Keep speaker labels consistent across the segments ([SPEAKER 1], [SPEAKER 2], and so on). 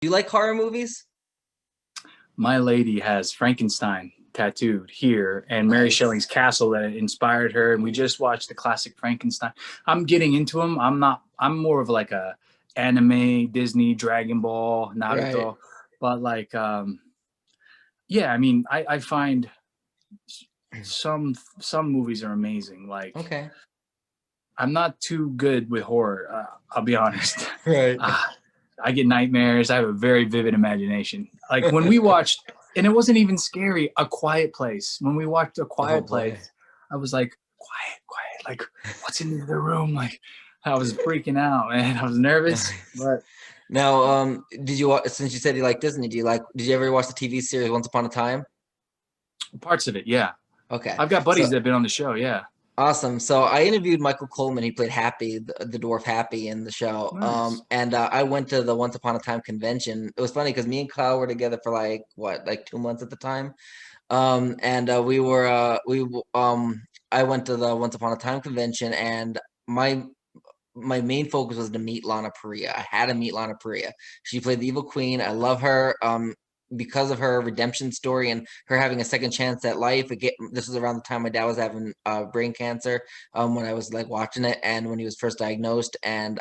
[SPEAKER 1] Do you like horror movies?
[SPEAKER 2] My lady has Frankenstein tattooed here and Mary
[SPEAKER 1] Nice.
[SPEAKER 2] Shelley's castle that inspired her. And we just watched the classic Frankenstein. I'm getting into them. I'm more of like a anime, Disney, Dragon Ball,
[SPEAKER 1] Right.
[SPEAKER 2] Naruto. But like, yeah, I mean, I find some movies are amazing. Like,
[SPEAKER 1] Okay.
[SPEAKER 2] I'm not too good with horror. I'll be honest.
[SPEAKER 1] Right.
[SPEAKER 2] Uh, I get nightmares. I have a very vivid imagination. Like when we watched, and it wasn't even scary, A Quiet Place. When we watched A
[SPEAKER 1] Oh
[SPEAKER 2] Quiet
[SPEAKER 1] boy.
[SPEAKER 2] Place, I was like, quiet, quiet. Like, what's in the other room? Like, I was freaking out, man. I was nervous,
[SPEAKER 1] Nice.
[SPEAKER 2] but
[SPEAKER 1] Now, did you since you said you like Disney, did you ever watch the TV series Once Upon a Time?
[SPEAKER 2] parts of it, yeah.
[SPEAKER 1] Okay.
[SPEAKER 2] I've got
[SPEAKER 1] So
[SPEAKER 2] buddies that have been on the show, yeah.
[SPEAKER 1] awesome. So I interviewed Michael Coleman. He played Happy, the dwarf Happy in the show.
[SPEAKER 2] Nice.
[SPEAKER 1] And I went to the Once Upon a Time convention. It was funny because me and Kyle were together for like what, like 2 months at the time. And I went to the Once Upon a Time convention, and my my main focus was to meet Lana Parrilla. I had to meet Lana Parrilla. She played the evil queen. I love her. Because of her redemption story and her having a second chance at life. This was around the time my dad was having brain cancer. When I was like watching it, and when he was first diagnosed, and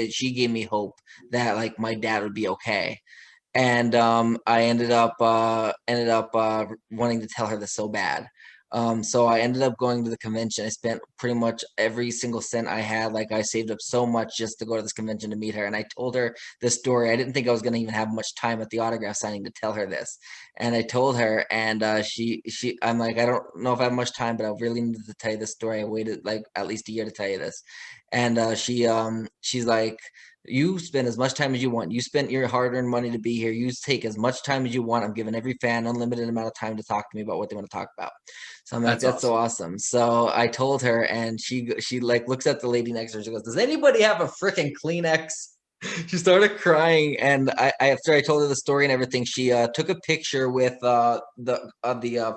[SPEAKER 1] she gave me hope that like my dad would be okay. And I ended up wanting to tell her this so bad. So I ended up going to the convention. I spent pretty much every single cent I had. Like I saved up so much just to go to this convention to meet her. And I told her this story. I didn't think I was going to even have much time at the autograph signing to tell her this. And I told her, and I'm like, I don't know if I have much time, but I really needed to tell you this story. I waited like at least a year to tell you this. And she's like, you spend as much time as you want. You spent your hard-earned money to be here. You take as much time as you want. I'm giving every fan unlimited amount of time to talk to me about what they want to talk about. So I'm like,
[SPEAKER 2] That's
[SPEAKER 1] that's so
[SPEAKER 2] awesome.
[SPEAKER 1] awesome. So I told her, and she like looks at the lady next to her. She goes, "Does anybody have a freaking Kleenex?" She started crying, and after I told her the story and everything, she took a picture with the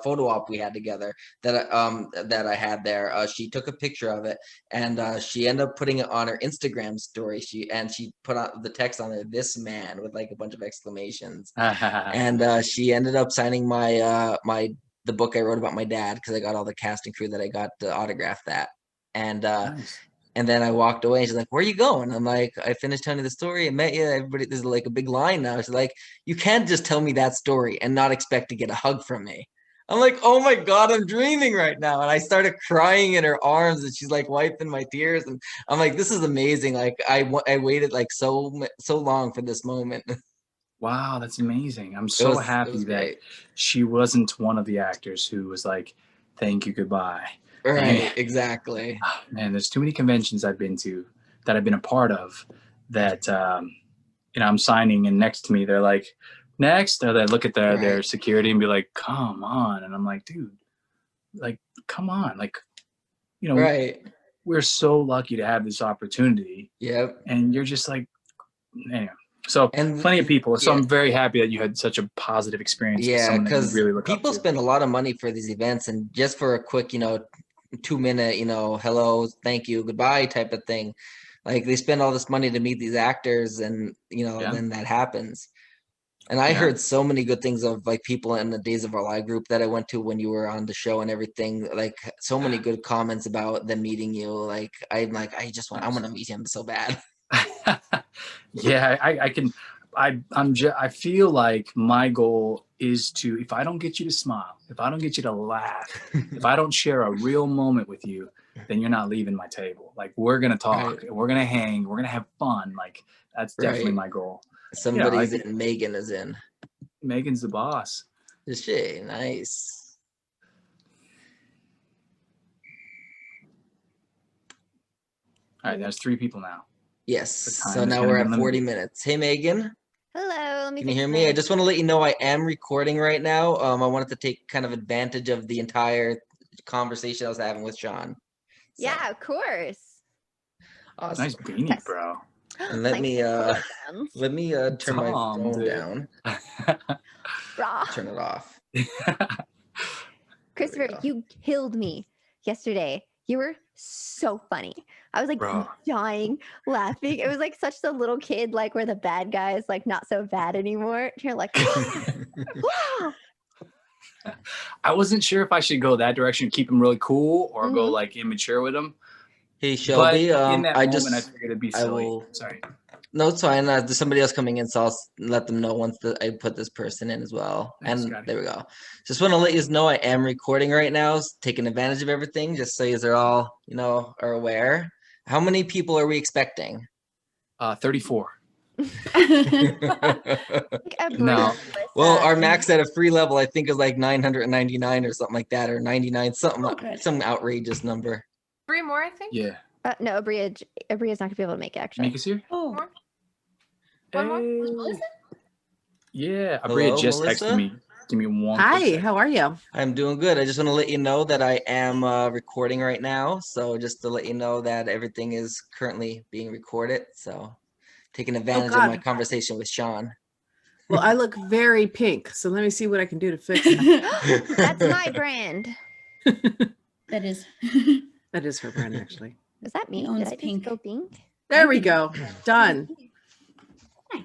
[SPEAKER 1] photo op we had together that I had there. She took a picture of it, and she ended up putting it on her Instagram story. She put out the text on there, "This man," with like a bunch of exclamations. And she ended up signing the book I wrote about my dad because I got all the cast and crew that I got to autograph that. And
[SPEAKER 2] Nice.
[SPEAKER 1] and then I walked away. And she's like, "Where are you going?" I'm like, "I finished telling you the story. I met you. Everybody, there's like a big line now." She's like, "You can't just tell me that story and not expect to get a hug from me." I'm like, "Oh my God, I'm dreaming right now." And I started crying in her arms, and she's like wiping my tears. And I'm like, "This is amazing." Like I waited like so long for this moment.
[SPEAKER 2] Wow, that's amazing. I'm
[SPEAKER 1] It
[SPEAKER 2] so
[SPEAKER 1] was it
[SPEAKER 2] happy
[SPEAKER 1] was
[SPEAKER 2] that
[SPEAKER 1] great.
[SPEAKER 2] she wasn't one of the actors who was like, thank you, goodbye. And
[SPEAKER 1] Right, exactly.
[SPEAKER 2] oh, man, there's too many conventions I've been to that I've been a part of that I'm signing and next to me they're like, next, or they look at their
[SPEAKER 1] Right,
[SPEAKER 2] security and be like, come on. And I'm like, dude, like, come on. Like, you know,
[SPEAKER 1] right.
[SPEAKER 2] we're so lucky to have this opportunity.
[SPEAKER 1] Yep.
[SPEAKER 2] And you're just like, anyway. So
[SPEAKER 1] And
[SPEAKER 2] plenty of people. So
[SPEAKER 1] yeah,
[SPEAKER 2] I'm very happy that you had such a positive experience with
[SPEAKER 1] yeah,
[SPEAKER 2] someone that you
[SPEAKER 1] because
[SPEAKER 2] really look up
[SPEAKER 1] people
[SPEAKER 2] to.
[SPEAKER 1] spend a lot of money for these events, and just for a quick, 2 minute, hello, thank you, goodbye type of thing. Like they spend all this money to meet these actors, and
[SPEAKER 2] Yeah.
[SPEAKER 1] then that happens. And I
[SPEAKER 2] Yeah.
[SPEAKER 1] heard so many good things of like people in the Days of Our Life group that I went to when you were on the show and everything. Like so many good comments about them meeting you. Like I'm like, I want
[SPEAKER 2] Nice.
[SPEAKER 1] to meet him so bad.
[SPEAKER 2] Yeah, I can. I feel like my goal is to, if I don't get you to smile, if I don't get you to laugh, if I don't share a real moment with you, then you're not leaving my table. Like we're gonna
[SPEAKER 1] Right,
[SPEAKER 2] talk, we're gonna hang, we're gonna have fun. Like that's definitely
[SPEAKER 1] right.
[SPEAKER 2] my goal.
[SPEAKER 1] Somebody's
[SPEAKER 2] Like
[SPEAKER 1] in. Megan is in.
[SPEAKER 2] Megan's the boss.
[SPEAKER 1] Is she? Nice.
[SPEAKER 2] All right, there's 3 people now.
[SPEAKER 1] Yes.
[SPEAKER 2] The
[SPEAKER 1] So
[SPEAKER 2] time is
[SPEAKER 1] now
[SPEAKER 2] gonna
[SPEAKER 1] we're
[SPEAKER 2] be
[SPEAKER 1] at 40
[SPEAKER 2] limited.
[SPEAKER 1] minutes. Hey, Megan,
[SPEAKER 3] Hello, let me
[SPEAKER 1] can you hear
[SPEAKER 3] fix
[SPEAKER 1] me? I
[SPEAKER 3] my.
[SPEAKER 1] just want to let you know I am recording right now. I wanted to take kind of advantage of the entire conversation I was having with Sean. So
[SPEAKER 3] Yeah, of course.
[SPEAKER 2] Nice
[SPEAKER 1] awesome.
[SPEAKER 2] beanie,
[SPEAKER 3] Test.
[SPEAKER 2] bro.
[SPEAKER 1] And let
[SPEAKER 3] Thanks
[SPEAKER 1] me
[SPEAKER 3] for the hands.
[SPEAKER 1] turn my
[SPEAKER 2] Tom,
[SPEAKER 1] phone
[SPEAKER 2] dude.
[SPEAKER 1] down.
[SPEAKER 3] Raw.
[SPEAKER 1] Turn it off. There we
[SPEAKER 3] Christopher,
[SPEAKER 1] go.
[SPEAKER 3] you killed me yesterday. You were so funny. I was like
[SPEAKER 2] Bro.
[SPEAKER 3] dying laughing. It was like such the little kid, like where the bad guy is like not so bad anymore. You're like,
[SPEAKER 2] I wasn't sure if I should go that direction, keep him really cool, or go
[SPEAKER 3] Mhm.
[SPEAKER 2] like immature with him.
[SPEAKER 1] Hey
[SPEAKER 2] But
[SPEAKER 1] Shelby,
[SPEAKER 2] in that
[SPEAKER 1] I
[SPEAKER 2] moment, I
[SPEAKER 1] just
[SPEAKER 2] figured it'd be
[SPEAKER 1] I
[SPEAKER 2] silly.
[SPEAKER 1] will.
[SPEAKER 2] Sorry.
[SPEAKER 1] No, it's fine. There's somebody else coming in, so I'll let them know once I put this person in as well.
[SPEAKER 2] Thanks,
[SPEAKER 1] And
[SPEAKER 2] Scotty.
[SPEAKER 1] there we go. Just want to let you know I am recording right now, taking advantage of everything, just so you are all, are aware. How many people are we expecting?
[SPEAKER 2] 34.
[SPEAKER 3] No.
[SPEAKER 1] Well, our max at a free level, I think, is like 999 or something like that, or 99, some outrageous number.
[SPEAKER 4] 3 more, I think.
[SPEAKER 2] Yeah.
[SPEAKER 3] No, Abria's not gonna be able to make it actually.
[SPEAKER 2] Mika's here?
[SPEAKER 4] One more. One more.
[SPEAKER 2] Hey.
[SPEAKER 4] Was Melissa?
[SPEAKER 2] Yeah. Abria
[SPEAKER 1] Hello,
[SPEAKER 2] just
[SPEAKER 1] Melissa?
[SPEAKER 2] texted me. Give me one.
[SPEAKER 5] Hi,
[SPEAKER 2] quick sec.
[SPEAKER 5] how are you?
[SPEAKER 1] I'm doing good. I just want to let you know that I am recording right now. So just to let you know that everything is currently being recorded. So taking advantage of my
[SPEAKER 5] God.
[SPEAKER 1] conversation with Sean.
[SPEAKER 5] Well, I look very pink, so let me see what I can do to fix it.
[SPEAKER 3] That's my brand.
[SPEAKER 6] That is.
[SPEAKER 5] That is her brand, actually.
[SPEAKER 3] Does that mean
[SPEAKER 6] owns
[SPEAKER 3] did I just
[SPEAKER 6] pink.
[SPEAKER 3] go pink?
[SPEAKER 5] There we go. Done.
[SPEAKER 6] Nice.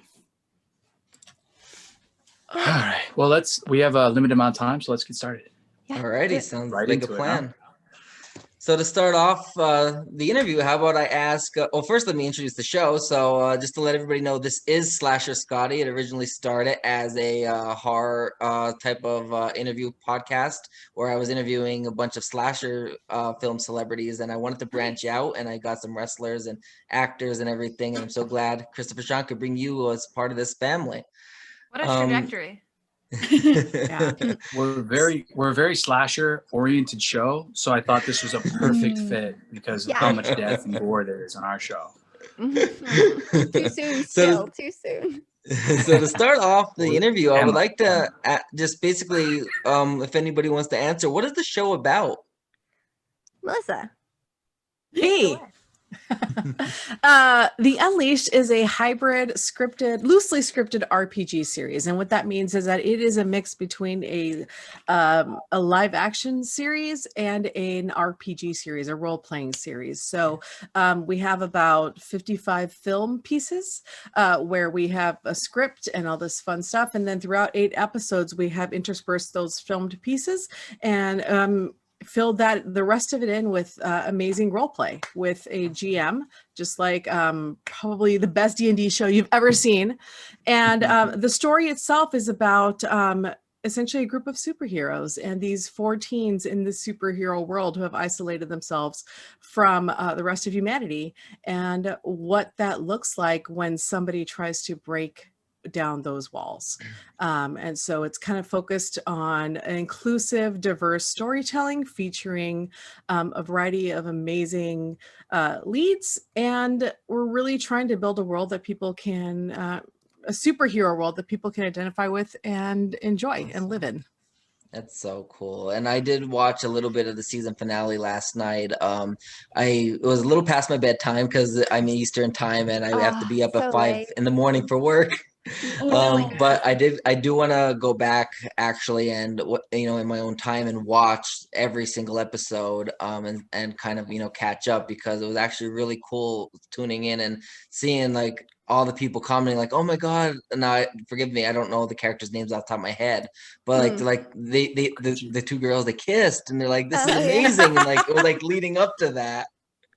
[SPEAKER 2] All right. Well, we have a limited amount of time, so let's get started.
[SPEAKER 3] Yeah.
[SPEAKER 1] Alrighty, sounds
[SPEAKER 2] Right
[SPEAKER 1] like a
[SPEAKER 2] into it, huh?
[SPEAKER 1] plan. So to start off the interview, how about I ask, well, first let me introduce the show. So just to let everybody know, this is Slasher Scotty. It originally started as a horror type of interview podcast where I was interviewing a bunch of slasher film celebrities, and I wanted to branch out, and I got some wrestlers and actors and everything, and I'm so glad Christopher Sean could bring you as part of this family.
[SPEAKER 4] What a trajectory.
[SPEAKER 5] Yeah.
[SPEAKER 2] We're a very slasher oriented show, so I thought this was a perfect fit because of how much death and gore there is on our show.
[SPEAKER 3] Too soon, still too soon.
[SPEAKER 1] So to start off the interview, I would
[SPEAKER 2] Emma.
[SPEAKER 1] like to just basically, if anybody wants to answer, what is the show about?
[SPEAKER 3] Melissa.
[SPEAKER 5] Hey. The Unleashed is a hybrid loosely scripted RPG series, and what that means is that it is a mix between a live action series and an RPG series, a role playing series. So we have about 55 film pieces where we have a script and all this fun stuff, and then throughout 8 episodes we have interspersed those filmed pieces and filled the rest of it in with amazing role play with a GM, just like probably the best D&D show you've ever seen. And the story itself is about essentially a group of superheroes and these 4 teens in the superhero world who have isolated themselves from the rest of humanity, and what that looks like when somebody tries to break down those walls. And so it's kind of focused on inclusive, diverse storytelling featuring a variety of amazing leads. And we're really trying to build a world that people can, a superhero world that people can identify with and enjoy and live in.
[SPEAKER 1] That's so cool. And I did watch a little bit of the season finale last night. It was a little past my bedtime because I'm Eastern time and I have to be up
[SPEAKER 3] so
[SPEAKER 1] at 5
[SPEAKER 3] late.
[SPEAKER 1] in the morning for work.
[SPEAKER 6] Oh,
[SPEAKER 1] But I do want to go back actually and in my own time and watch every single episode and kind of catch up, because it was actually really cool tuning in and seeing like all the people commenting like, oh my god, now forgive me, I don't know the characters' names off the top of my head, but the 2 girls, they kissed and they're like, this is amazing. And like it was like leading up to that.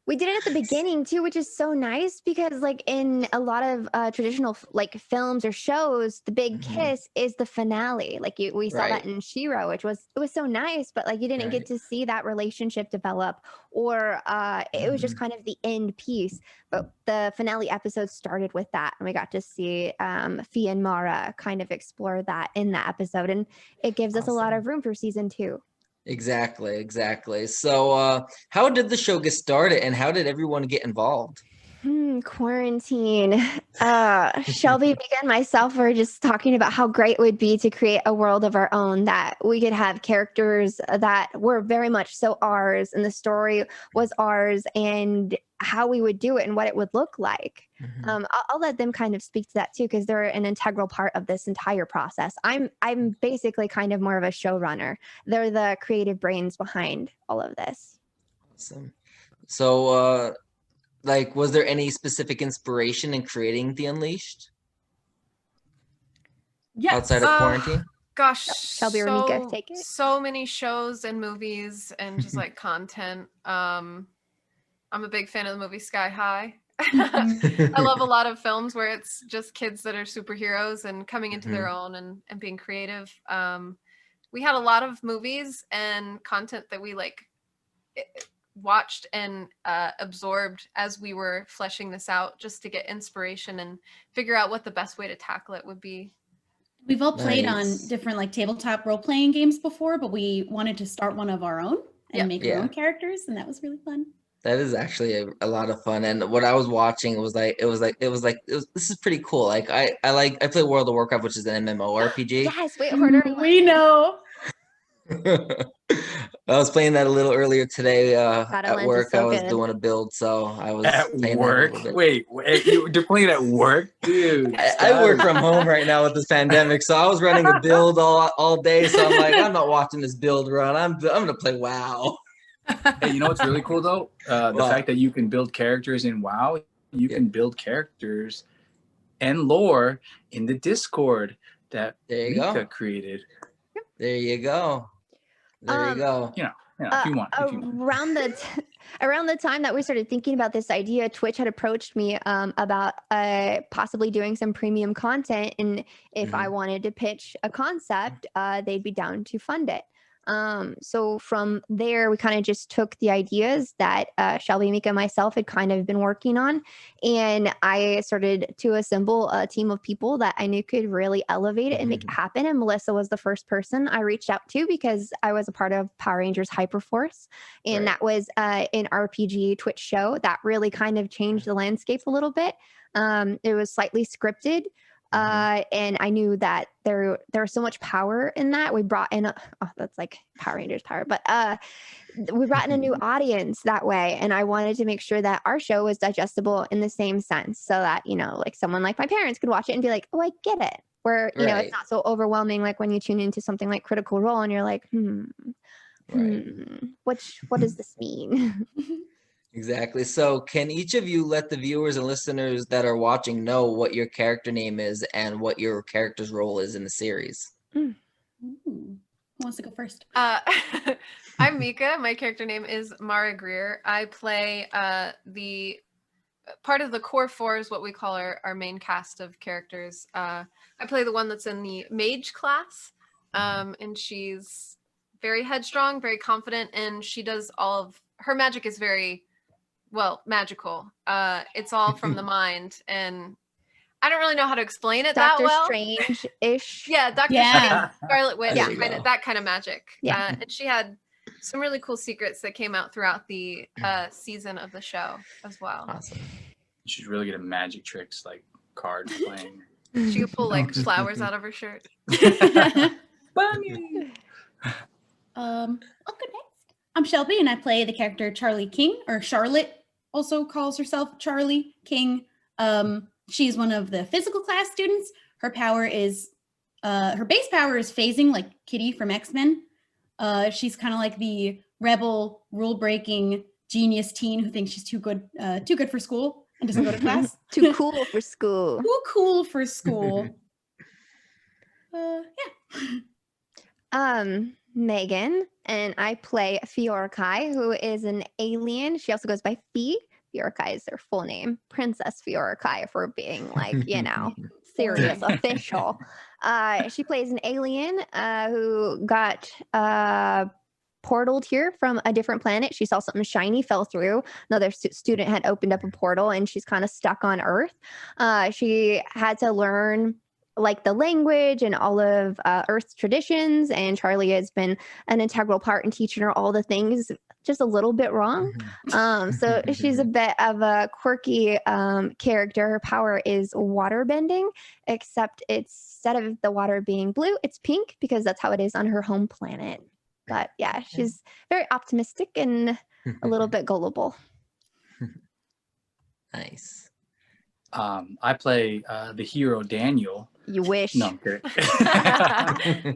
[SPEAKER 3] We did it at the beginning too, which is so nice because like in a lot of traditional like films or shows, the big kiss is the finale. Like we saw that in She-Ra, which was so nice, but like you didn't get to see that relationship develop, or it was just kind of the end piece. But the finale episode started with that, and we got to see Fia and Mara kind of explore that in that episode, and it gives us a lot of room for season 2.
[SPEAKER 1] Exactly. So how did the show get started and how did everyone get involved?
[SPEAKER 3] Quarantine. Shelby, Mika, and myself were just talking about how great it would be to create a world of our own, that we could have characters that were very much so ours, and the story was ours, and how we would do it and what it would look like. I'll let them kind of speak to that too, because they're an integral part of this entire process. I'm basically kind of more of a showrunner. They're the creative brains behind all of this.
[SPEAKER 1] Awesome. So, like, was there any specific inspiration in creating The Unleashed
[SPEAKER 5] Yes.
[SPEAKER 1] outside of quarantine?
[SPEAKER 4] Gosh,
[SPEAKER 3] Shelby or Nika, take it.
[SPEAKER 4] so many shows and movies and just like content. I'm a big fan of the movie Sky High. I love a lot of films where it's just kids that are superheroes and coming into their own and being creative. We had a lot of movies and content that we like watched and absorbed as we were fleshing this out, just to get inspiration and figure out what the best way to tackle it would be.
[SPEAKER 6] We've all played
[SPEAKER 1] Nice.
[SPEAKER 6] on different like tabletop role-playing games before, but we wanted to start one of our own and make our own characters, and that was really fun.
[SPEAKER 1] That is actually a lot of fun. And what I was watching was this is pretty cool. Like I play World of Warcraft, which is an MMORPG.
[SPEAKER 3] Yes, wait, Hoarder.
[SPEAKER 5] We know.
[SPEAKER 1] I was playing that a little earlier today at
[SPEAKER 3] Shadowlands is
[SPEAKER 1] work.
[SPEAKER 3] so
[SPEAKER 1] I was
[SPEAKER 3] good.
[SPEAKER 1] doing a build, so I was
[SPEAKER 2] At
[SPEAKER 1] playing
[SPEAKER 2] work?
[SPEAKER 1] that a little bit.
[SPEAKER 2] Wait, you're playing at work, dude?
[SPEAKER 1] I work from home right now with this pandemic, so I was running a build all day. So I'm like, I'm not watching this build run. I'm gonna play WoW.
[SPEAKER 2] Hey, you know what's really cool though? The
[SPEAKER 1] Wow.
[SPEAKER 2] fact that you can build characters in WoW. You can build characters and lore in the Discord that
[SPEAKER 1] There you
[SPEAKER 2] Mika
[SPEAKER 1] go.
[SPEAKER 2] created.
[SPEAKER 1] There you go. There you go.
[SPEAKER 2] You know, if you want.
[SPEAKER 3] Around the time that we started thinking about this idea, Twitch had approached me about possibly doing some premium content, and if I wanted to pitch a concept, they'd be down to fund it. So from there, we kind of just took the ideas that Shelby, Mika, and myself had kind of been working on, and I started to assemble a team of people that I knew could really elevate it and make it happen. And Melissa was the first person I reached out to because I was a part of Power Rangers Hyperforce, and that was an RPG Twitch show that really kind of changed the landscape a little bit. It was slightly scripted. And I knew that there was so much power in that. We brought in that's like Power Rangers power, but we brought in a new audience that way. And I wanted to make sure that our show was digestible in the same sense, so that, you know, like someone like my parents could watch it and be like, oh, I get it. Where, you know, it's not so overwhelming like when you tune into something like Critical Role and you're like, what does this mean?
[SPEAKER 1] Exactly. So can each of you let the viewers and listeners that are watching know what your character name is and what your character's role is in the series?
[SPEAKER 6] Ooh. Who wants to go first?
[SPEAKER 4] I'm Mika. My character name is Mara Greer. I play the part of the core four is what we call our main cast of characters. I play the one that's in the mage class, and she's very headstrong, very confident, and she does all of her magic is very magical. It's all from the mind, and I don't really know how to explain it that well.
[SPEAKER 3] Doctor Strange-ish.
[SPEAKER 4] Yeah, Doctor Strange, Scarlet Witch,
[SPEAKER 1] There you
[SPEAKER 4] kind
[SPEAKER 1] go.
[SPEAKER 4] of that kind of magic.
[SPEAKER 3] Yeah.
[SPEAKER 4] And she had some really cool secrets that came out throughout the season of the show as well.
[SPEAKER 1] Awesome.
[SPEAKER 2] She's really good at magic tricks, like card playing.
[SPEAKER 4] She could pull like flowers out of her shirt.
[SPEAKER 2] Bunny.
[SPEAKER 6] I'll go next. I'm Shelby, and I play the character Charlie King, or Charlotte also calls herself Charlie King. She's one of the physical class students. Her power is, her base power is phasing, like Kitty from X-Men. She's kind of like the rebel, rule-breaking genius teen who thinks she's too good for school and doesn't go to class.
[SPEAKER 3] Too cool for school.
[SPEAKER 6] Too cool for school.
[SPEAKER 3] Megan, and I play Fiorkai, who is an alien. She also goes by Fee. Fiorkai is her full name, Princess Fiorkai, if we're being like, you know, serious official. She plays an alien who got portaled here from a different planet. She saw something shiny, fell through. Another student had opened up a portal, and she's kind of stuck on Earth. She had to learn like the language and all of Earth's traditions, and Charlie has been an integral part in teaching her all the things just a little bit wrong. So she's a bit of a quirky character. Her power is water bending, except instead of the water being blue, it's pink, because that's how it is on her home planet. But yeah, she's very optimistic and a little bit gullible.
[SPEAKER 1] Nice.
[SPEAKER 2] I play the hero Daniel.
[SPEAKER 3] You wish.
[SPEAKER 2] No, I'm kidding.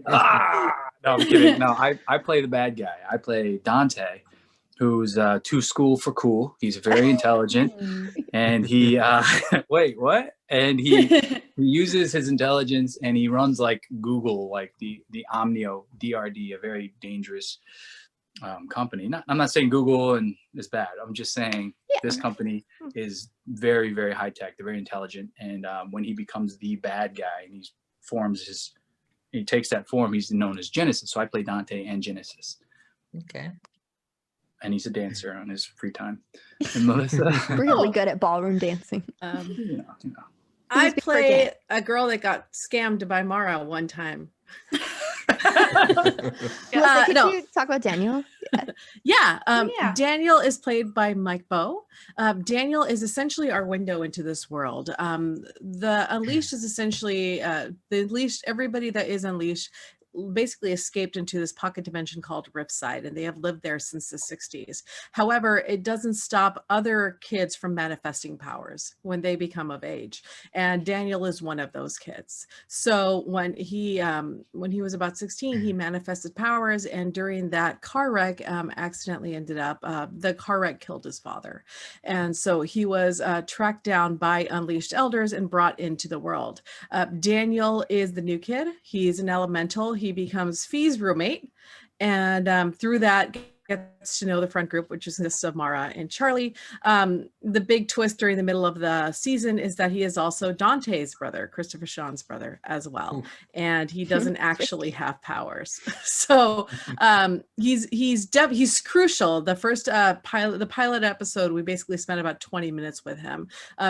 [SPEAKER 2] No, I'm kidding. No, I play the bad guy. I play Dante. who's too school for cool. He's very intelligent, and he wait, what? And he uses his intelligence, and he runs like Google, like the Omnio DRD, a very dangerous company. I'm not saying Google is bad. I'm just saying this company is very, very high tech. They're very intelligent, and when he becomes the bad guy and he takes that form, he's known as Genesis. So I play Dante and Genesis.
[SPEAKER 1] Okay.
[SPEAKER 2] And he's a dancer on his free time. And Melissa,
[SPEAKER 3] Really good at ballroom dancing.
[SPEAKER 2] you know.
[SPEAKER 5] I play a girl that got scammed by Mara one time.
[SPEAKER 3] Could you talk about Daniel?
[SPEAKER 5] Daniel is played by Mike Bowe. Daniel is essentially our window into this world. The Unleashed is essentially everybody that is Unleashed basically escaped into this pocket dimension called Ripside, and they have lived there since the 60s. However, it doesn't stop other kids from manifesting powers when they become of age, and Daniel is one of those kids. So when he was about 16, he manifested powers, and during that car wreck, accidentally ended up the car wreck killed his father, and so he was tracked down by Unleashed elders and brought into the world. Daniel is the new kid. He's an elemental. He becomes Fee's roommate, and through that gets to know the front group, which consists of Mara and Charlie. The big twist during the middle of the season is that he is also Dante's brother, Christopher Sean's brother as well. And he doesn't actually have powers. So he's crucial. The first pilot episode, we basically spent about 20 minutes with him.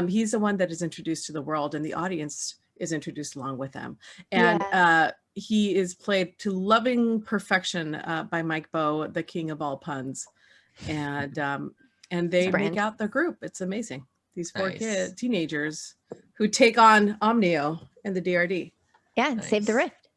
[SPEAKER 5] He's the one that is introduced to the world, and the audience is introduced along with him. And he is played to loving perfection by Mike Bowe, the king of all puns. And they make out the group. It's amazing. These four teenagers who take on Omnio and the DRD.
[SPEAKER 3] Yeah, save the Rift.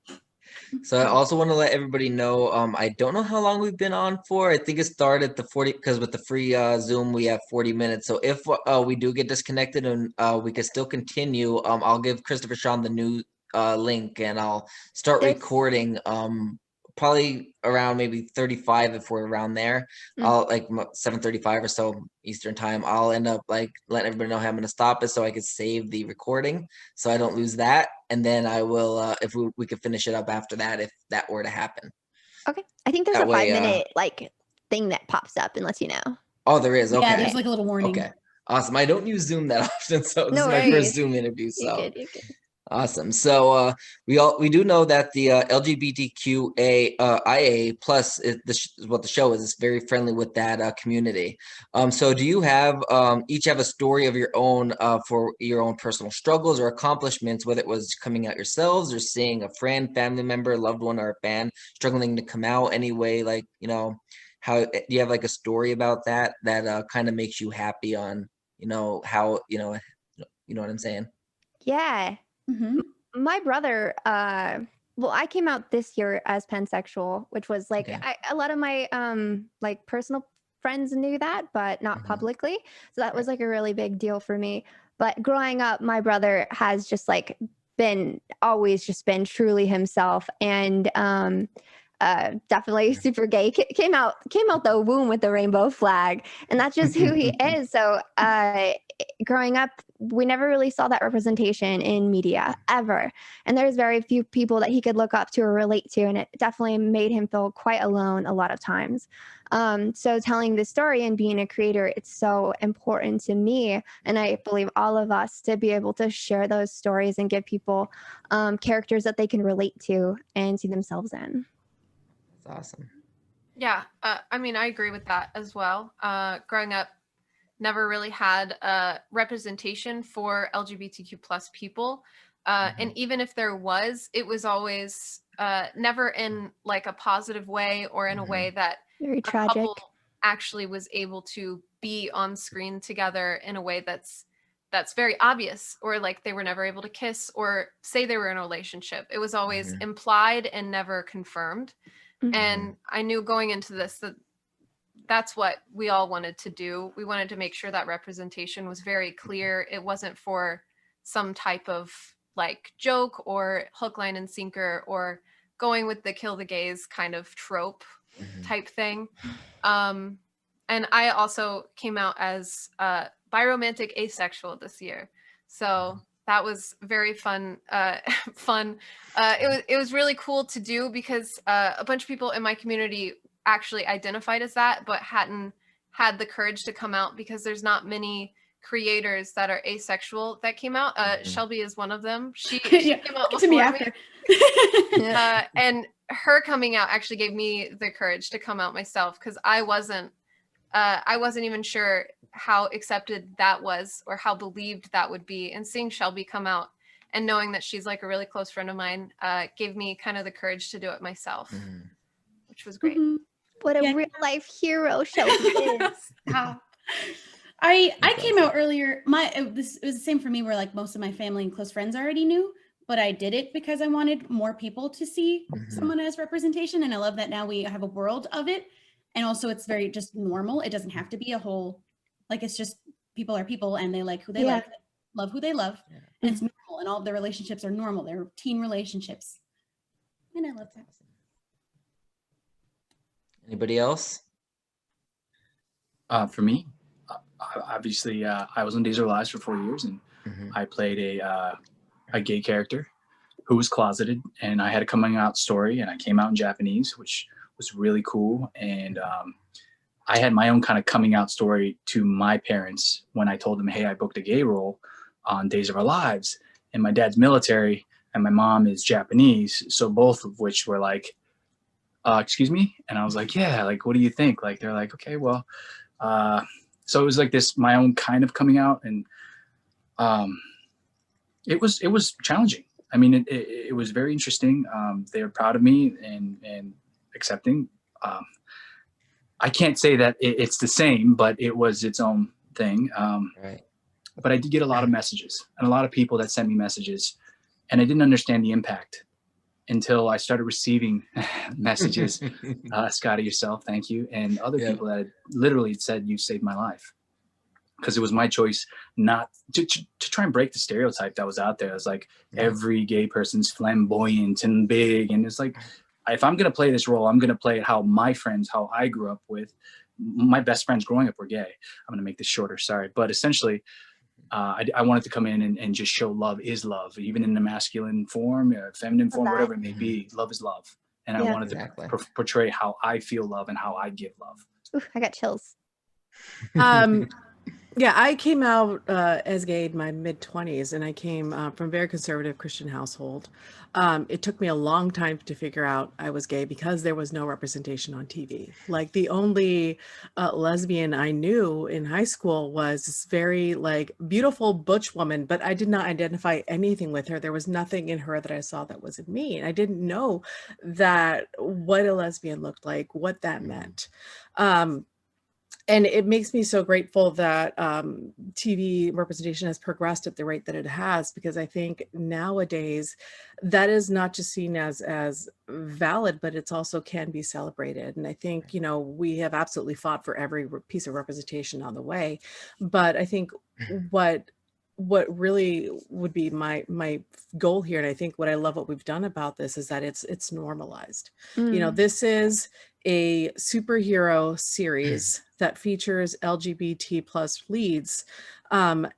[SPEAKER 1] So I also want to let everybody know, I don't know how long we've been on for. I think it started the 40, because with the free Zoom, we have 40 minutes. So if we do get disconnected and we can still continue, I'll give Christopher Sean the new link, and I'll start recording probably around maybe 35 if we're around there. I'll like 7:35 or so Eastern time. I'll end up like letting everybody know how I'm going to stop it so I can save the recording so I don't lose that. And then I will, if we could finish it up after that, if that were to happen.
[SPEAKER 3] Okay. I think there's a 5-minute like thing that pops up and lets you know.
[SPEAKER 1] Oh, there is. Okay.
[SPEAKER 6] Yeah, there's like a little warning.
[SPEAKER 1] Okay. Awesome. I don't use Zoom that often, so this is my first Zoom interview. So
[SPEAKER 3] you're good.
[SPEAKER 1] Awesome. So we do know that the LGBTQIA plus is what the show is. It's very friendly with that community. So do you have each have a story of your own for your own personal struggles or accomplishments, whether it was coming out yourselves or seeing a friend, family member, loved one, or a fan struggling to come out anyway? Like, how do you have like a story about that kind of makes you happy on, how, you know what I'm saying?
[SPEAKER 3] Yeah.
[SPEAKER 6] Mm-hmm.
[SPEAKER 3] My brother, well, I came out this year as pansexual, which was like, a lot of my like personal friends knew that, but not publicly. So that was like a really big deal for me. But growing up, my brother has just like always been truly himself, and definitely super gay. Came out the womb with the rainbow flag, and that's just who he is. So growing up, we never really saw that representation in media ever, and there's very few people that he could look up to or relate to, and it definitely made him feel quite alone a lot of times. So telling this story and being a creator, it's so important to me, and I believe all of us, to be able to share those stories and give people characters that they can relate to and see themselves in.
[SPEAKER 1] Awesome.
[SPEAKER 4] Yeah, I mean, I agree with that as well. Growing up, never really had representation for LGBTQ plus people. And even if there was, it was always never in like a positive way or in a way that
[SPEAKER 3] very
[SPEAKER 4] a
[SPEAKER 3] tragic
[SPEAKER 4] couple actually was able to be on screen together in a way that's very obvious, or like they were never able to kiss or say they were in a relationship. It was always implied and never confirmed. And I knew going into this that that's what we all wanted to do. We wanted to make sure that representation was very clear. It wasn't for some type of like joke or hook, line, and sinker, or going with the kill the gays kind of trope type thing. and I also came out as biromantic asexual this year. So that was very fun. It was really cool to do because a bunch of people in my community actually identified as that, but hadn't had the courage to come out because there's not many creators that are asexual that came out. Shelby is one of them. She came out
[SPEAKER 6] to me
[SPEAKER 4] before
[SPEAKER 6] after.
[SPEAKER 4] and her coming out actually gave me the courage to come out myself because I wasn't even sure how accepted that was or how believed that would be. And seeing Shelby come out and knowing that she's like a really close friend of mine gave me kind of the courage to do it myself, which was great.
[SPEAKER 3] What a real life hero Shelby is.
[SPEAKER 6] Stop. I came out earlier. It was the same for me, where like most of my family and close friends already knew, but I did it because I wanted more people to see someone as representation. And I love that now we have a world of it. And also it's very just normal. It doesn't have to be a whole, like, it's just people are people and they like who they like, love who they love. And it's normal, and all of their relationships are normal. They're teen relationships. And I love that.
[SPEAKER 1] Anybody else?
[SPEAKER 2] For me, obviously, I was on Days of Our Lives for 4 years, and I played a gay character who was closeted, and I had a coming out story, and I came out in Japanese, which was really cool. And I had my own kind of coming out story to my parents when I told them, hey, I booked a gay role on Days of Our Lives, and my dad's military and my mom is Japanese. So both of which were like, excuse me? And I was like, yeah, like, what do you think? Like, they're like, okay, well, so it was like this, my own kind of coming out. And it was challenging. I mean, it was very interesting. They were proud of me and accepting. I can't say that it's the same, but it was its own thing.
[SPEAKER 1] Right.
[SPEAKER 2] But I did get a lot of messages and a lot of people that sent me messages, and I didn't understand the impact until I started receiving messages. Scotty, yourself, thank you. And other people that literally said, you saved my life. Because it was my choice not to try and break the stereotype that was out there. It's like every gay person's flamboyant and big. And it's like, if I'm going to play this role, I'm going to play it how my friends, how I grew up with. My best friends growing up were gay. I'm going to make this shorter, sorry. But essentially, I wanted to come in and just show love is love, even in the masculine form, feminine form, whatever it may be. Love is love. And I wanted to portray how I feel love and how I give love.
[SPEAKER 3] Ooh, I got chills.
[SPEAKER 5] Yeah, I came out as gay in my mid-20s, and I came from a very conservative Christian household. It took me a long time to figure out I was gay because there was no representation on TV. Like, the only lesbian I knew in high school was this very like beautiful butch woman, but I did not identify anything with her. There was nothing in her that I saw that wasn't me. And I didn't know that what a lesbian looked like, what that meant. And it makes me so grateful that TV representation has progressed at the rate that it has, because I think nowadays that is not just seen as valid, but it's also can be celebrated. And I think, you know, we have absolutely fought for every piece of representation on the way. But I think what really would be my goal here, and I think what I love what we've done about this, is that it's normalized. You know, this is a superhero series that features LGBT plus leads, but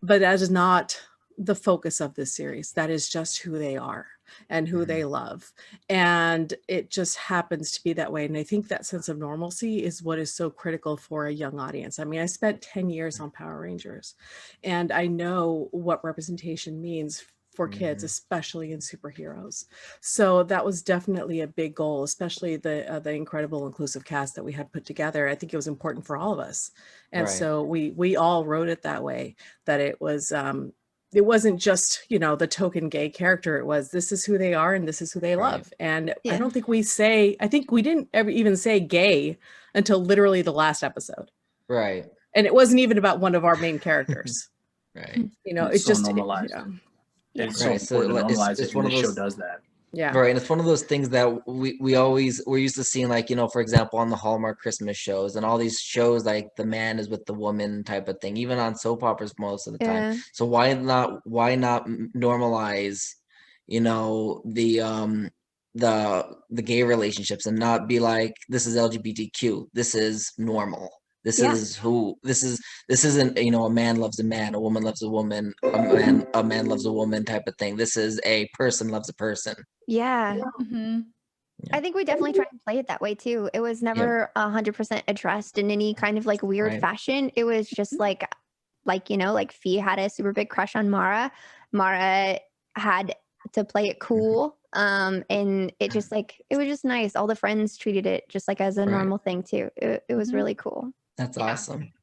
[SPEAKER 5] that is not the focus of this series. That is just who they are and who they love. And it just happens to be that way. And I think that sense of normalcy is what is so critical for a young audience. I mean, I spent 10 years on Power Rangers, and I know what representation means for kids, especially in superheroes. So that was definitely a big goal, especially the incredible inclusive cast that we had put together. I think it was important for all of us. And so we all wrote it that way, that it wasn't just, you know, the token gay character. It was, this is who they are and this is who they love. And I don't think I think we didn't ever even say gay until literally the last episode.
[SPEAKER 1] Right.
[SPEAKER 5] And it wasn't even about one of our main characters.
[SPEAKER 1] Right.
[SPEAKER 5] You know,
[SPEAKER 2] it's
[SPEAKER 5] it's just
[SPEAKER 2] normalized. It's so important to normalize it, and this show does that.
[SPEAKER 5] Yeah.
[SPEAKER 1] Right. And it's one of those things that we're used to seeing, like, you know, for example, on the Hallmark Christmas shows and all these shows, like the man is with the woman type of thing, even on soap operas most of the time. So why not normalize, you know, the gay relationships, and not be like, this is LGBTQ, this is normal. This
[SPEAKER 3] Yeah.
[SPEAKER 1] is who this isn't, you know, a man loves a man, a woman loves a woman, a man loves a woman type of thing. This is a person loves a person.
[SPEAKER 3] Yeah.
[SPEAKER 6] Mm-hmm.
[SPEAKER 3] I think we definitely try and play it that way too. It was never 100% addressed in any kind of like weird
[SPEAKER 1] Right.
[SPEAKER 3] fashion. It was just like, you know, like Fee had a super big crush on Mara. Mara had to play it cool. And it just like, it was just nice. All the friends treated it just like as a
[SPEAKER 1] Right.
[SPEAKER 3] normal thing too. It was
[SPEAKER 6] Mhm.
[SPEAKER 3] really cool.
[SPEAKER 1] That's
[SPEAKER 4] Yeah.
[SPEAKER 1] awesome.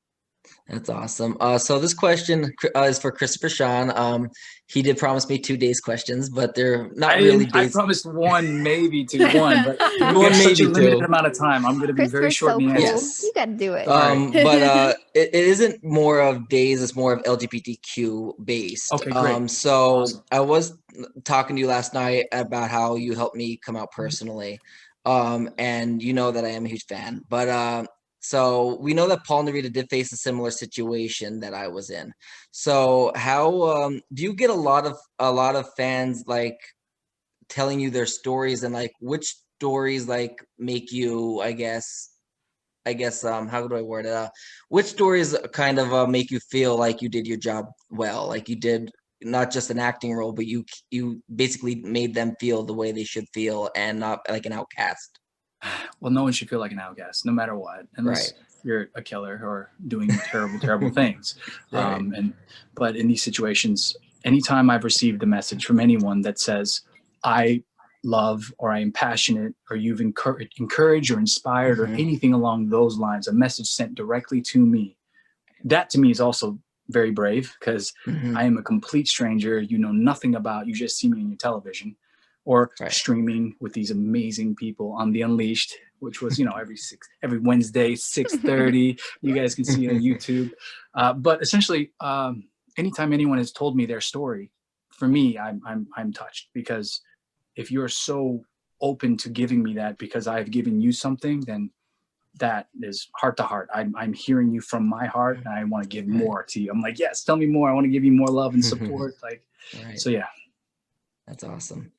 [SPEAKER 1] That's awesome. So this question is for Christopher Sean. He did promise me 2 days questions, but they're not really
[SPEAKER 2] I
[SPEAKER 1] days.
[SPEAKER 2] promised one, maybe to one, but we
[SPEAKER 1] One,
[SPEAKER 2] have such a
[SPEAKER 1] maybe
[SPEAKER 2] limited
[SPEAKER 1] two.
[SPEAKER 2] amount of time. I'm going to be very
[SPEAKER 3] Christopher's
[SPEAKER 2] short
[SPEAKER 3] so
[SPEAKER 2] in the
[SPEAKER 3] cool.
[SPEAKER 2] answer.
[SPEAKER 1] Yes.
[SPEAKER 3] You got to do it.
[SPEAKER 2] Sorry.
[SPEAKER 1] But it isn't more of days, it's more of LGBTQ based.
[SPEAKER 2] Okay, great.
[SPEAKER 1] So
[SPEAKER 2] Awesome.
[SPEAKER 1] I was talking to you last night about how you helped me come out personally. And you know that I am a huge fan. But so we know that Paul Narita did face a similar situation that I was in. So how do you get a lot of fans like telling you their stories, and like which stories like make you, how do I word it? Which stories kind of make you feel like you did your job well, like you did not just an acting role, but you basically made them feel the way they should feel and not like an outcast.
[SPEAKER 2] Well, no one should feel like an outcast, no matter what, unless
[SPEAKER 1] Right.
[SPEAKER 2] you're a killer or doing terrible, terrible things.
[SPEAKER 1] Right.
[SPEAKER 2] But in these situations, anytime I've received a message from anyone that says, I love, or I am passionate, or you've encouraged or inspired, or
[SPEAKER 1] Mhm.
[SPEAKER 2] anything along those lines, a message sent directly to me, that to me is also very brave, because
[SPEAKER 1] Mhm.
[SPEAKER 2] I am a complete stranger. You know nothing about, you just see me on your television or
[SPEAKER 1] Right.
[SPEAKER 2] streaming with these amazing people on The Unleashed, which was, you know, every Wednesday, 6:30, you guys can see on YouTube. But essentially, anytime anyone has told me their story, for me, I'm touched, because if you're so open to giving me that because I've given you something, then that is heart to heart. I'm hearing you from my heart, and I want to give more to you. I'm like, yes, tell me more. I want to give you more love and support. Like,
[SPEAKER 1] Right.
[SPEAKER 2] so yeah.
[SPEAKER 1] That's awesome.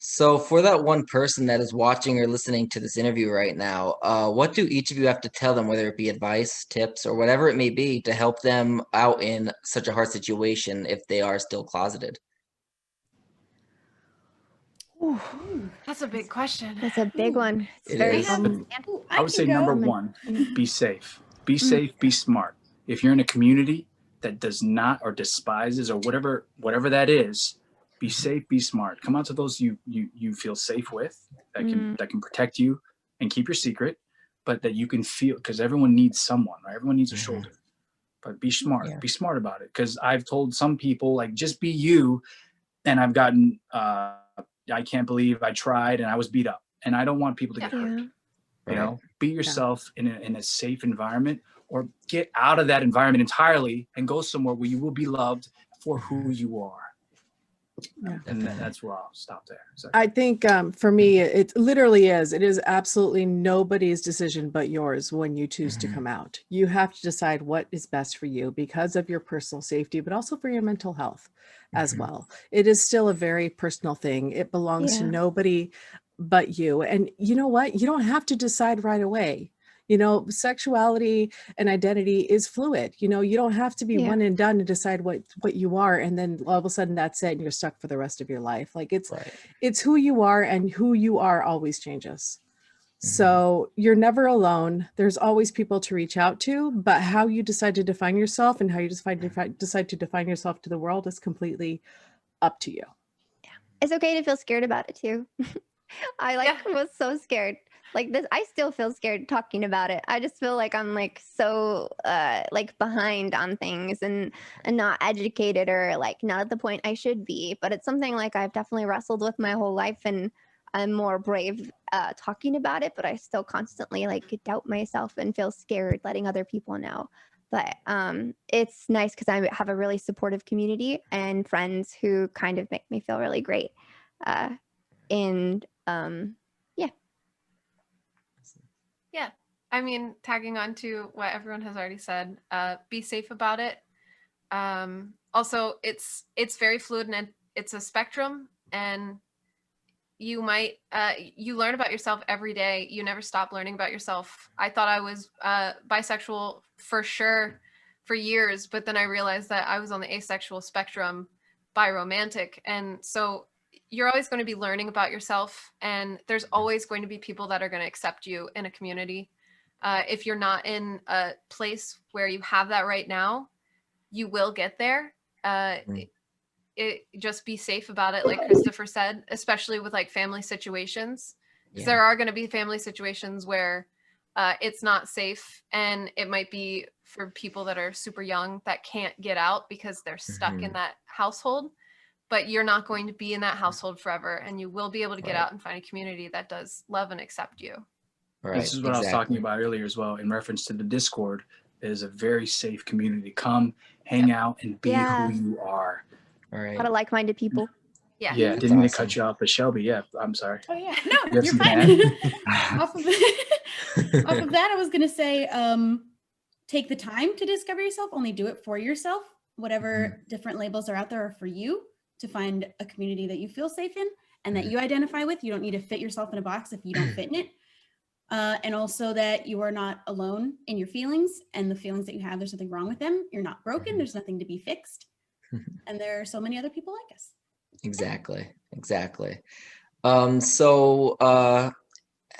[SPEAKER 1] So for that one person that is watching or listening to this interview right now, what do each of you have to tell them, whether it be advice, tips, or whatever it may be, to help them out in such a hard situation if they are still closeted?
[SPEAKER 4] That's a big question.
[SPEAKER 3] That's a big one. It's
[SPEAKER 1] It
[SPEAKER 3] very
[SPEAKER 1] is.
[SPEAKER 2] I would say number one, be safe. Be safe, be smart. If you're in a community that does not, or despises, or whatever that is, be safe, be smart. Come out to those you feel safe with, that can protect you and keep your secret, but that you can feel, because everyone needs someone, right? Everyone needs a shoulder. But be smart.
[SPEAKER 1] Yeah.
[SPEAKER 2] Be smart about it. Because I've told some people, like, just be you, and I've gotten I can't believe I tried and I was beat up. And I don't want people to get hurt.
[SPEAKER 3] Yeah.
[SPEAKER 2] You know, be yourself in a safe environment, or get out of that environment entirely and go somewhere where you will be loved for who you are.
[SPEAKER 5] Yeah.
[SPEAKER 2] And that's where I'll stop there. So.
[SPEAKER 5] I think for me, it literally is. It is absolutely nobody's decision but yours when you choose to come out. You have to decide what is best for you because of your personal safety, but also for your mental health as well. It is still a very personal thing. It belongs to nobody but you. And you know what? You don't have to decide right away. You know, sexuality and identity is fluid. You know, you don't have to be one and done to decide what you are, and then all of a sudden that's it and you're stuck for the rest of your life. Like it's who you are, and who you are always changes. So you're never alone. There's always people to reach out to, but how you decide to define yourself and how you decide to define yourself to the world is completely up to you.
[SPEAKER 3] Yeah. It's okay to feel scared about it too. I was so scared. Like this, I still feel scared talking about it. I just feel like I'm like so like behind on things and not educated, or like not at the point I should be. But it's something like I've definitely wrestled with my whole life, and I'm more brave talking about it. But I still constantly like doubt myself and feel scared letting other people know. But it's nice because I have a really supportive community and friends who kind of make me feel really great. And
[SPEAKER 4] Yeah. I mean, tagging on to what everyone has already said, be safe about it. Also, it's very fluid, and it's a spectrum, and you might you learn about yourself every day. You never stop learning about yourself. I thought I was bisexual for sure for years, but then I realized that I was on the asexual spectrum, biromantic. And so you're always going to be learning about yourself, and there's always going to be people that are going to accept you in a community. If you're not in a place where you have that right now, you will get there. It just be safe about it, like Christopher said, especially with like family situations, because there are going to be family situations where it's not safe, and it might be for people that are super young that can't get out because they're stuck in that household. But you're not going to be in that household forever, and you will be able to get out and find a community that does love and accept you.
[SPEAKER 2] This is what I was talking about earlier as well, in reference to the Discord. It is a very safe community. Come, hang out, and be who you are.
[SPEAKER 3] A lot of like-minded people.
[SPEAKER 4] Yeah.
[SPEAKER 2] Didn't mean to cut you off, but Shelby, I'm sorry.
[SPEAKER 6] Oh yeah, no, you're fine. off of that, I was gonna say, take the time to discover yourself. Only do it for yourself. Whatever different labels are out there are for you, to find a community that you feel safe in and that you identify with. You don't need to fit yourself in a box if you don't fit in it. And also that you are not alone in your feelings, and the feelings that you have, there's nothing wrong with them. You're not broken. There's nothing to be fixed. And there are so many other people like us.
[SPEAKER 1] Exactly.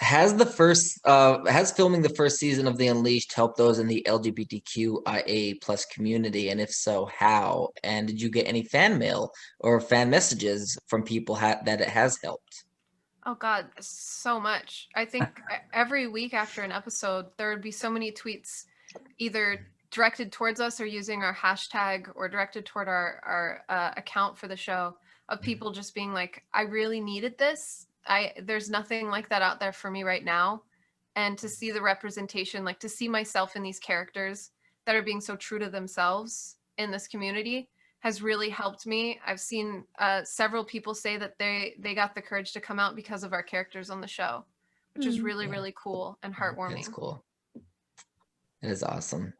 [SPEAKER 1] Has filming the first season of The Unleashed helped those in the LGBTQIA plus community? And if so, how? And did you get any fan mail or fan messages from people that it has helped?
[SPEAKER 4] Oh God, so much. I think every week after an episode, there would be so many tweets either directed towards us or using our hashtag, or directed toward our account for the show, of people just being like, I really needed this. There's nothing like that out there for me right now. And to see the representation, like to see myself in these characters that are being so true to themselves in this community, has really helped me. I've seen several people say that they got the courage to come out because of our characters on the show, which is really, really cool and heartwarming.
[SPEAKER 1] That's cool. It is awesome.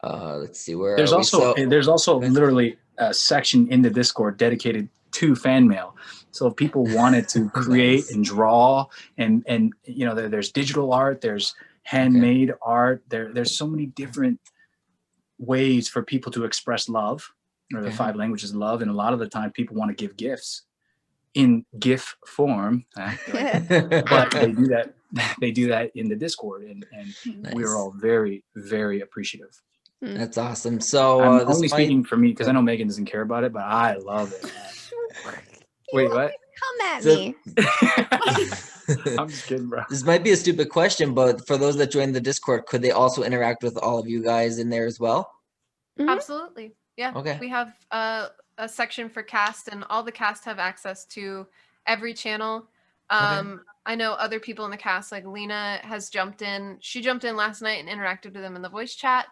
[SPEAKER 1] Let's see, where
[SPEAKER 2] there's also literally a section in the Discord dedicated to fan mail. So if people wanted to create and draw, and there's digital art, there's handmade art, there's so many different ways for people to express love, or the 5 languages of love. And a lot of the time people want to give gifts in GIF form, but they do that in the Discord, and we are all very, very appreciative.
[SPEAKER 1] That's awesome. So
[SPEAKER 2] I'm only speaking for me, because I know Megan doesn't care about it, but I love it. Wait, what?
[SPEAKER 3] Come at me.
[SPEAKER 2] I'm just kidding, bro.
[SPEAKER 1] This might be a stupid question, but for those that join the Discord, could they also interact with all of you guys in there as well?
[SPEAKER 4] Absolutely. Yeah.
[SPEAKER 1] Okay.
[SPEAKER 4] We have a section for cast, and all the cast have access to every channel. I know other people in the cast, like Lena has jumped in. She jumped in last night and interacted with them in the voice chat.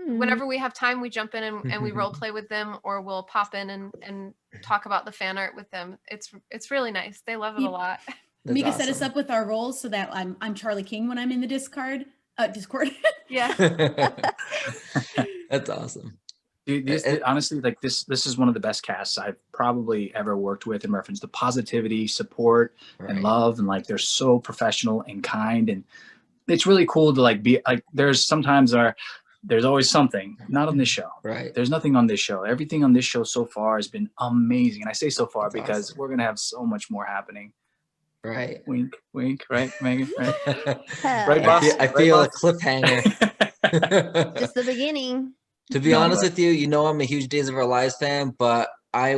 [SPEAKER 4] Whenever we have time, we jump in and we role play with them, or we'll pop in and talk about the fan art with them. It's really nice. They love it a lot.
[SPEAKER 6] Mika set us up with our roles so that I'm Charlie King when I'm in the Discord.
[SPEAKER 4] Yeah.
[SPEAKER 1] That's awesome.
[SPEAKER 2] Dude, honestly, like this is one of the best casts I've probably ever worked with, in reference to positivity, support, and love. And like, they're so professional and kind, and it's really cool to like be like, there's always something, not on this show.
[SPEAKER 1] Right.
[SPEAKER 2] There's nothing on this show. Everything on this show so far has been amazing. And I say so far because we're going to have so much more happening.
[SPEAKER 1] Right.
[SPEAKER 2] Wink, wink. Right, Megan? Right,
[SPEAKER 1] right, boss? I feel a cliffhanger.
[SPEAKER 3] Just the beginning.
[SPEAKER 1] To be honest with you, I'm a huge Days of Our Lives fan, but I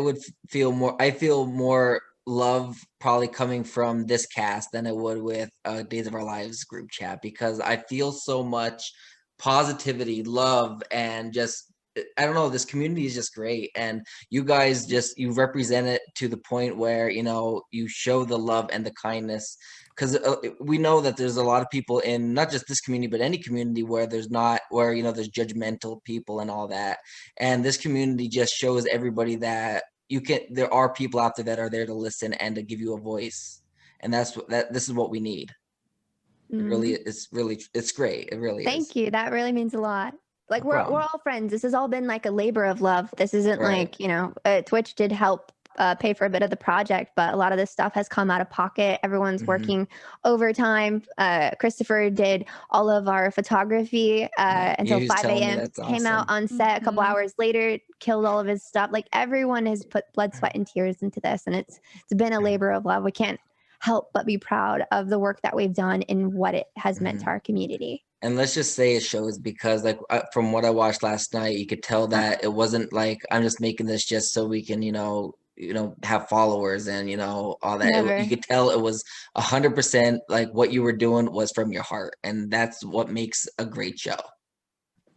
[SPEAKER 1] feel more love probably coming from this cast than I would with Days of Our Lives group chat, because I feel so much positivity, love, and just, I don't know, this community is just great. And you guys you represent it to the point where, you show the love and the kindness, because we know that there's a lot of people in not just this community, but any community where there's judgmental people and all that. And this community just shows everybody that there are people out there that are there to listen and to give you a voice. And this is what we need. It really, it's great. It really is.
[SPEAKER 3] Thank you. That really means a lot. Like, we're all friends. This has all been like a labor of love. This isn't like, Twitch did help pay for a bit of the project, but a lot of this stuff has come out of pocket. Everyone's working overtime. Christopher did all of our photography until 5 a.m. Came out on set a couple hours later, killed all of his stuff. Like everyone has put blood, sweat, and tears into this, and it's been a labor of love. We can't help but be proud of the work that we've done and what it has meant to our community.
[SPEAKER 1] And let's just say it shows, because like from what I watched last night, you could tell that it wasn't like, I'm just making this just so we can, have followers and, all that. You could tell it was 100% like what you were doing was from your heart. And that's what makes a great show.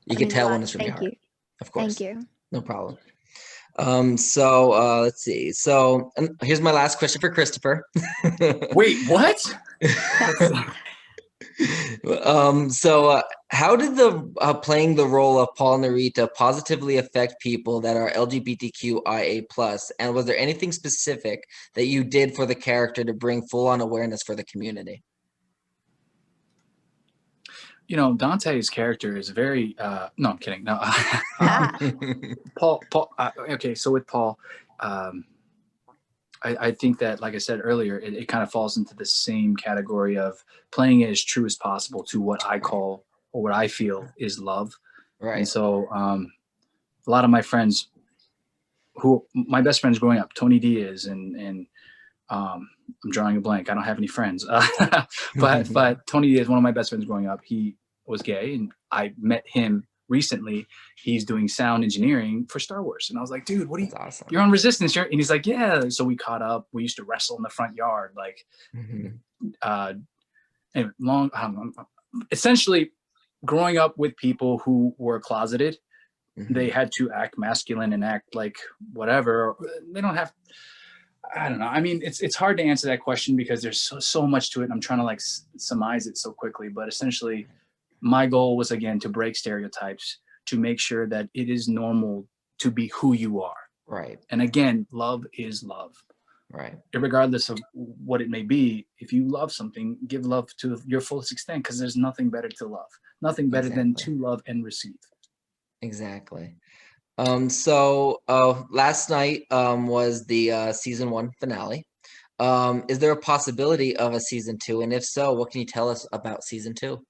[SPEAKER 1] You can tell when it's from your heart. Of course.
[SPEAKER 3] Thank you.
[SPEAKER 1] No problem. So let's see. So here's my last question for Christopher.
[SPEAKER 2] Wait, what?
[SPEAKER 1] How did the playing the role of Paul Narita positively affect people that are LGBTQIA+, and was there anything specific that you did for the character to bring full-on awareness for the community?
[SPEAKER 2] Dante's character is very no, I'm kidding. No. Paul okay, so with Paul, I think that, like I said earlier, it kind of falls into the same category of playing it as true as possible to what I call, or what I feel is love.
[SPEAKER 1] Right.
[SPEAKER 2] And so a lot of my friends, my best friends growing up, Tony Diaz and I'm drawing a blank. I don't have any friends. But Tony Diaz, one of my best friends growing up, he was gay, and I met him recently. He's doing sound engineering for Star Wars, and I was like, dude, what are you? That's awesome. You're on Resistance, and he's like, yeah. So we caught up. We used to wrestle in the front yard, like, anyway, essentially, growing up with people who were closeted, they had to act masculine and act like whatever. They don't have. I don't know. I mean, it's hard to answer that question because there's so much to it. And I'm trying to like surmise it so quickly, but essentially, my goal was, again, to break stereotypes, to make sure that it is normal to be who you are.
[SPEAKER 1] Right.
[SPEAKER 2] And again, love is love.
[SPEAKER 1] Right.
[SPEAKER 2] Regardless of what it may be, if you love something, give love to your fullest extent, because there's nothing better to love. Nothing better than to love and receive.
[SPEAKER 1] Exactly. Last night was the season 1 finale. Is there a possibility of a season 2? And if so, what can you tell us about season 2?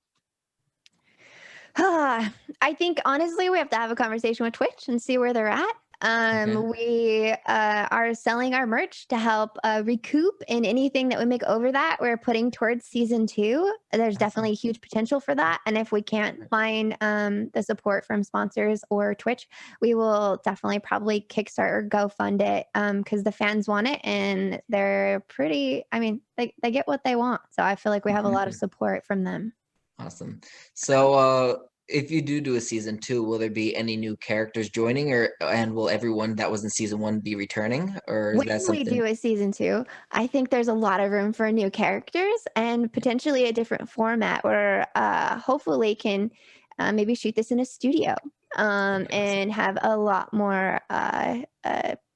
[SPEAKER 3] I think honestly, we have to have a conversation with Twitch and see where they're at. We are selling our merch to help recoup, and anything that we make over that, we're putting towards season 2. There's definitely huge potential for that. And if we can't find the support from sponsors or Twitch, we will definitely probably Kickstart or GoFund it, because the fans want it, and they're pretty, I mean, they get what they want. So I feel like we have a lot of support from them.
[SPEAKER 1] Awesome. So if you do a season 2, will there be any new characters joining, and will everyone that was in season 1 be returning, or is that something?
[SPEAKER 3] When we do a season 2, I think there's a lot of room for new characters and potentially a different format where hopefully can maybe shoot this in a studio and have a lot more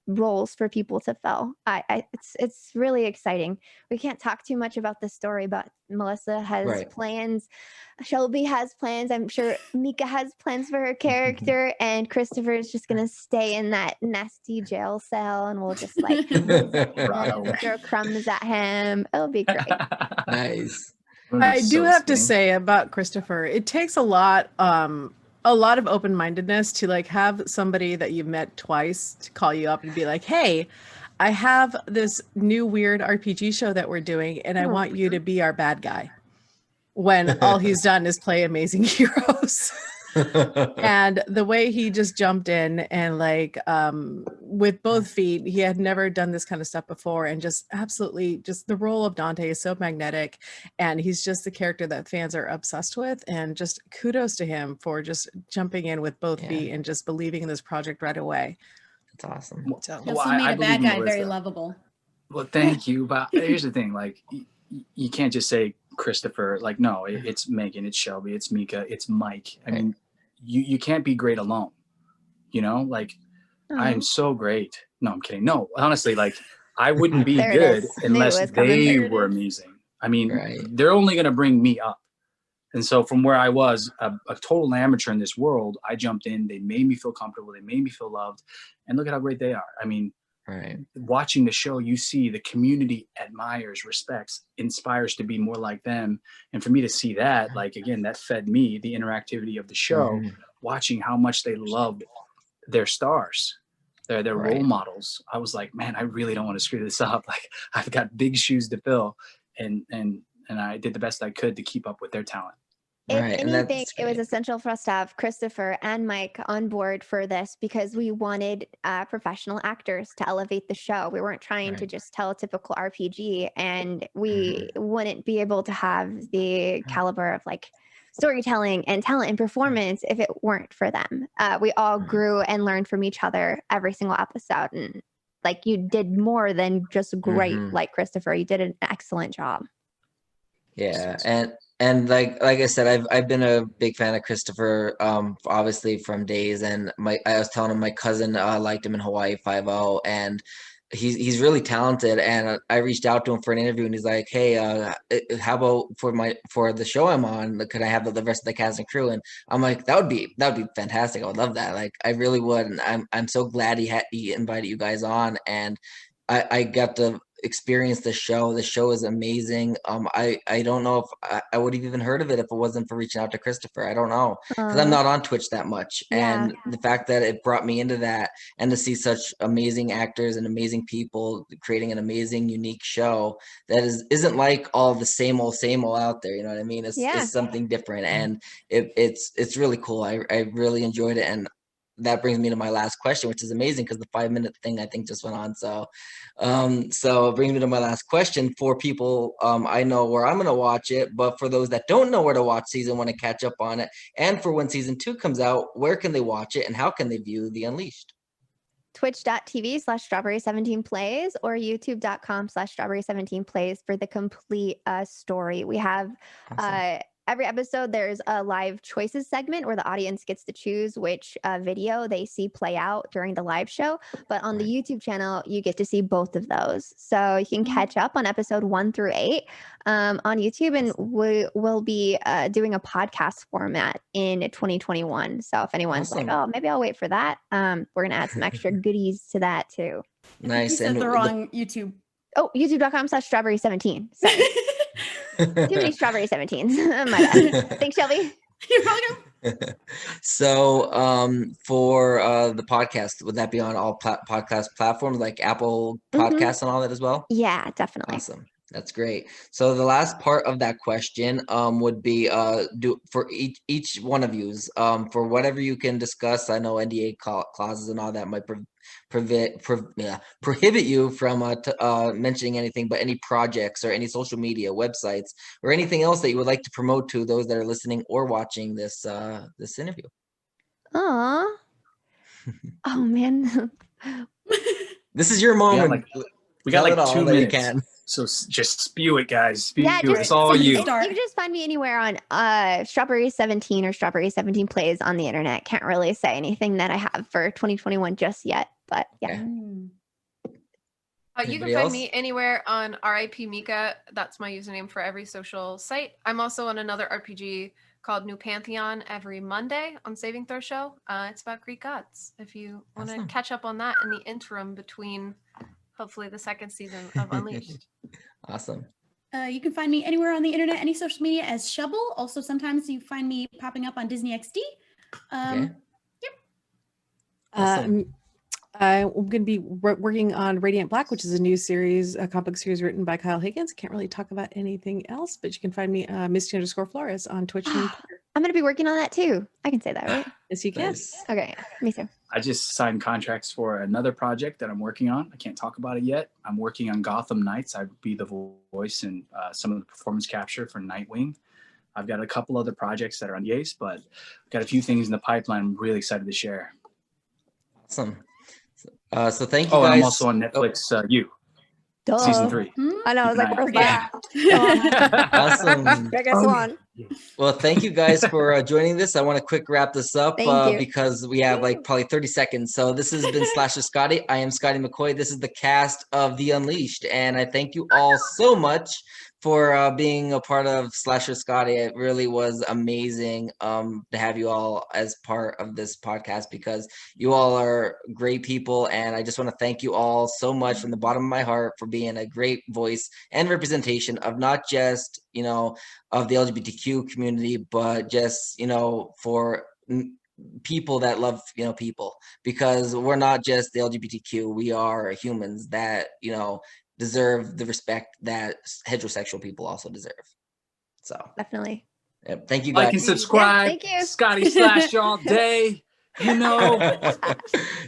[SPEAKER 3] roles for people to fill. It's really exciting. We can't talk too much about the story, but Melissa has plans. Shelby has plans. I'm sure Mika has plans for her character, and Christopher is just gonna stay in that nasty jail cell, and we'll just like throw crumbs at him. It'll be great.
[SPEAKER 1] Nice.
[SPEAKER 5] I do have to say about Christopher, it takes a lot of open-mindedness to like have somebody that you've met twice to call you up and be like, hey, I have this new weird RPG show that we're doing, and I want you to be our bad guy, when all he's done is play Amazing Heroes. And the way he just jumped in and like with both feet, he had never done this kind of stuff before, and just absolutely just the role of Dante is so magnetic, and he's just the character that fans are obsessed with, and just kudos to him for just jumping in with both feet and just believing in this project right away.
[SPEAKER 1] That's awesome.
[SPEAKER 6] So he also made a bad guy very lovable.
[SPEAKER 2] Well, thank you. But here's the thing, like you can't just say Christopher, like, no, it's Megan, it's Shelby, it's Mika, it's Mike. I mean, you can't be great alone, like I am so great. No, I'm kidding. No, honestly, like I wouldn't be good unless they were amazing. I mean, they're only going to bring me up. And so from where I was a total amateur in this world, I jumped in, they made me feel comfortable. They made me feel loved, and look at how great they are. I mean,
[SPEAKER 1] Right.
[SPEAKER 2] Watching the show, you see the community admires, respects, inspires to be more like them. And for me to see that, like, again, that fed me the interactivity of the show, watching how much they loved their stars, their role models. I was like, man, I really don't want to screw this up. Like, I've got big shoes to fill. And I did the best I could to keep up with their talent.
[SPEAKER 3] If anything, it was essential for us to have Christopher and Mike on board for this because we wanted professional actors to elevate the show. We weren't trying to just tell a typical RPG, and we wouldn't be able to have the caliber of like storytelling and talent and performance if it weren't for them. We all grew and learned from each other every single episode, and like you did more than just great, like Christopher. You did an excellent job.
[SPEAKER 1] Yeah, and like I said, I've been a big fan of Christopher, obviously from days. And I was telling him my cousin liked him in Hawaii 5-0, and he's really talented. And I reached out to him for an interview, and he's like, "Hey, how about for the show I'm on? Could I have the rest of the cast and crew?" And I'm like, that would be fantastic. I would love that. Like, I really would. And I'm so glad he invited you guys on, and I got to experience the show. The show is amazing. I don't know if I would have even heard of it if it wasn't for reaching out to Christopher. I don't know, because I'm not on Twitch that much. And the fact that it brought me into that, and to see such amazing actors and amazing people creating an amazing, unique show that isn't like all the same old out there. You know what I mean? It's something different, and it's really cool. I really enjoyed it. And that brings me to my last question, which is amazing because the 5-minute thing I think just went on. So it brings me to my last question for people. I know where I'm going to watch it, but for those that don't know where to watch season 1 and catch up on it, and for when season 2 comes out, where can they watch it and how can they view The Unleashed?
[SPEAKER 3] Twitch.tv/strawberry17plays or youtube.com/strawberry17plays for the complete story. We have every episode, there's a live choices segment where the audience gets to choose which video they see play out during the live show. But on the YouTube channel, you get to see both of those. So you can catch up on episode 1 through 8 on YouTube. And we will be doing a podcast format in 2021. So if anyone's like, oh, maybe I'll wait for that, we're going to add some extra goodies to that too.
[SPEAKER 6] Nice. You said the wrong YouTube.
[SPEAKER 3] Oh, youtube.com/strawberry17. Sorry. Too many strawberry 17s. My bad. Thanks, Shelby.
[SPEAKER 6] You're welcome.
[SPEAKER 1] So for the podcast, would that be on all podcast platforms like Apple Podcasts and all that as well?
[SPEAKER 3] Yeah, definitely.
[SPEAKER 1] Awesome. That's great. So the last part of that question would be for each one of yous for whatever you can discuss. I know NDA clauses and all that might prohibit you from mentioning anything, but any projects or any social media websites or anything else that you would like to promote to those that are listening or watching this interview.
[SPEAKER 3] Oh man.
[SPEAKER 1] This is your moment.
[SPEAKER 2] We got like 2 minutes. So just spew it, guys. Spew it. It's all you.
[SPEAKER 3] You can just find me anywhere on Strawberry 17 or Strawberry 17 Plays on the internet. Can't really say anything that I have for 2021 just yet, but yeah.
[SPEAKER 4] You can find me anywhere on RIP Mika. That's my username for every social site. I'm also on another RPG called New Pantheon every Monday on Saving Throw Show. It's about Greek gods. If you want to catch up on that in the interim between hopefully the second season of Unleashed.
[SPEAKER 1] Awesome.
[SPEAKER 6] You can find me anywhere on the internet, any social media as Shovel. Also, sometimes you find me popping up on Disney XD. Yep.
[SPEAKER 1] Awesome.
[SPEAKER 5] I'm going to be working on Radiant Black, which is a new series, a comic book series written by Kyle Higgins. Can't really talk about anything else, but you can find me Misty_Flores on Twitch and Twitter.
[SPEAKER 3] I'm going to be working on that too. I can say that, right?
[SPEAKER 5] Yes, you can.
[SPEAKER 1] Nice.
[SPEAKER 3] Okay, me too.
[SPEAKER 2] I just signed contracts for another project that I'm working on. I can't talk about it yet. I'm working on Gotham Knights. I'd be the voice and some of the performance capture for Nightwing. I've got a couple other projects that are on NDAs, but I've got a few things in the pipeline I'm really excited to share.
[SPEAKER 1] Awesome. So thank you guys.
[SPEAKER 2] I'm also on Netflix, season 3.
[SPEAKER 3] I know, I was like, where's that?
[SPEAKER 1] Awesome. Well, thank you guys for joining this. I want to quick wrap this up because we have like probably 30 seconds. So this has been Slasher Scotty. I am Scotty McCoy. This is the cast of The Unleashed. And I thank you all so much for being a part of Slasher Scotty. It really was amazing to have you all as part of this podcast, because you all are great people, and I just want to thank you all so much from the bottom of my heart for being a great voice and representation of not just, you know, of the LGBTQ community, but just, you know, for people that love, you know, people, because we're not just the LGBTQ, we are humans that, you know, deserve the respect that heterosexual people also deserve. So
[SPEAKER 3] Definitely.
[SPEAKER 1] thank you guys.
[SPEAKER 2] Like and subscribe.
[SPEAKER 3] thank you.
[SPEAKER 2] Scotty Slash all day. You know.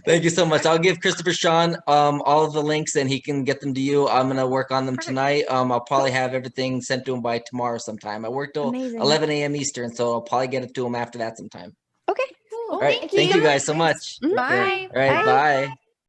[SPEAKER 1] Thank you so much. I'll give Christopher Sean all of the links, and he can get them to you. I'm gonna work on them tonight. I'll probably have everything sent to him by tomorrow sometime. I work till 11 a.m. Eastern, so I'll probably get it to him after that sometime.
[SPEAKER 3] Okay.
[SPEAKER 1] All right. Thank you guys so much.
[SPEAKER 3] Mhm.
[SPEAKER 5] Bye.
[SPEAKER 1] All right. Bye.